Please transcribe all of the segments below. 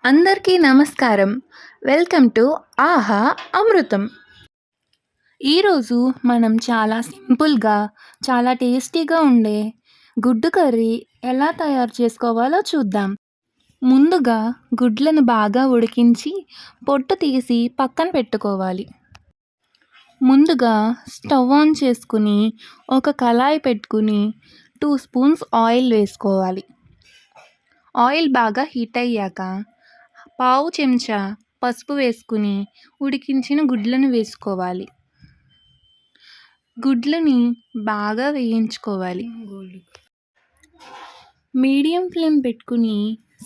అందరికీ నమస్కారం. Welcome to ఆహా అమృతం. ఈరోజు మనం చాలా సింపుల్‌గా, చాలా టేస్టీగా ఉండే గుడ్డు కర్రీ ఎలా తయారు చేసుకోవాలో చూద్దాం. ముందుగా గుడ్లను బాగా ఉడికించి పొట్టు తీసి పక్కన పెట్టుకోవాలి. ముందుగా స్టవ్ ఆన్ చేసుకుని ఒక కళాయి పెట్టుకుని 2 స్పూన్స్ ఆయిల్ వేసుకోవాలి. ఆయిల్ బాగా హీట్ అయ్యాక పావు చెంచా పసుపు వేసుకుని ఉడికించిన గుడ్లను వేసుకోవాలి. గుడ్లని బాగా వేయించుకోవాలి. మీడియం ఫ్లేమ్ పెట్టుకుని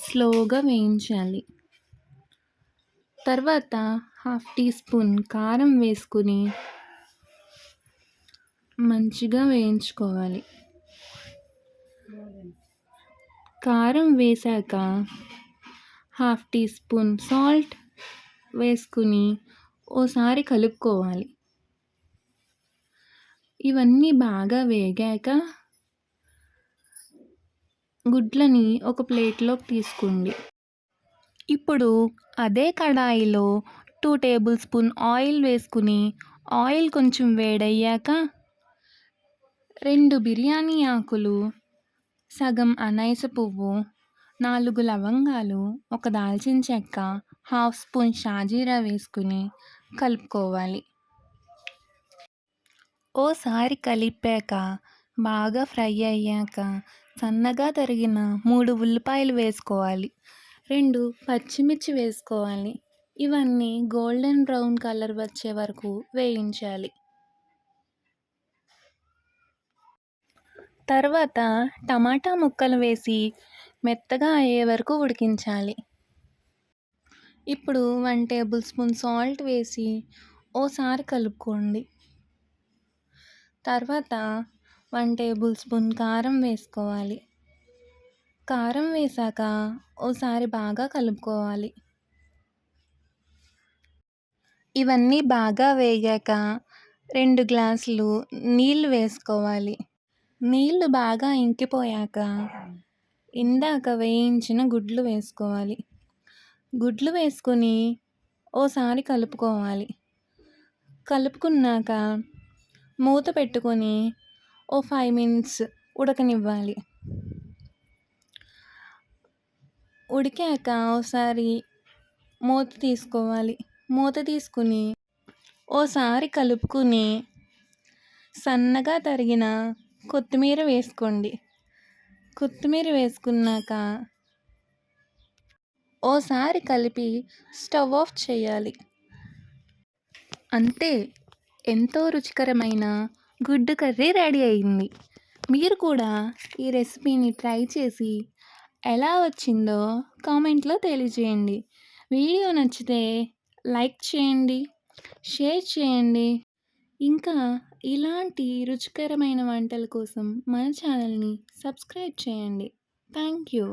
స్లోగా వేయించాలి. తర్వాత 1/2 టీ స్పూన్ కారం వేసుకుని మంచిగా వేయించుకోవాలి. కారం వేశాక 1/2 టీ స్పూన్ సాల్ట్ వేసుకుని ఓసారి కలుపుకోవాలి. ఇవన్నీ బాగా వేగాక గుడ్లని ఒక ప్లేట్లోకి తీసుకోండి. ఇప్పుడు అదే కడాయిలో 2 టేబుల్ స్పూన్ ఆయిల్ వేసుకుని ఆయిల్ కొంచెం వేడయ్యాక 2 బిర్యానీ ఆకులు, సగం అనాస పువ్వు, 4 లవంగాలు, ఒక దాల్చిన చెక్క, 1/2 స్పూన్ షాజీరా వేసుకుని కలుపుకోవాలి. ఓసారి కలిపాక బాగా ఫ్రై అయ్యాక సన్నగా తరిగిన 3 ఉల్లిపాయలు వేసుకోవాలి. 2 పచ్చిమిర్చి వేసుకోవాలి. ఇవన్నీ గోల్డెన్ బ్రౌన్ కలర్ వచ్చే వరకు వేయించాలి. తర్వాత టమాటా ముక్కలు వేసి మెత్తగా అయ్యే వరకు ఉడికించాలి. ఇప్పుడు 1 టేబుల్ స్పూన్ సాల్ట్ వేసి ఓసారి కలుపుకోండి. తర్వాత 1 టేబుల్ స్పూన్ కారం వేసుకోవాలి. కారం వేశాక ఓసారి బాగా కలుపుకోవాలి. ఇవన్నీ బాగా వేగాక 2 గ్లాసులు నీళ్లు వేసుకోవాలి. నీళ్లు బాగా ఇంకిపోయాక ఇందాక వేయించిన గుడ్లు వేసుకోవాలి. గుడ్లు వేసుకుని ఓసారి కలుపుకోవాలి. కలుపుకున్నాక మూత పెట్టుకొని 5 మినిట్స్ ఉడకనివ్వాలి. ఉడికాక ఓసారి మూత తీసుకోవాలి. మూత తీసుకుని ఓసారి కలుపుకుని సన్నగా తరిగిన కొత్తిమీర వేసుకోండి. కొత్తిమీర వేసుకున్నాక ఓసారి కలిపి స్టవ్ ఆఫ్ చేయాలి. అంతే, ఎంతో రుచికరమైన గుడ్డు కర్రీ రెడీ అయింది. మీరు కూడా ఈ రెసిపీని ట్రై చేసి ఎలా వచ్చిందో కామెంట్లో తెలియజేయండి. వీడియో నచ్చితే లైక్ చేయండి, షేర్ చేయండి. ఇంకా ఇలాంటి రుచికరమైన వంటల కోసం మన ఛానల్ని సబ్స్క్రైబ్ చేయండి. Thank you.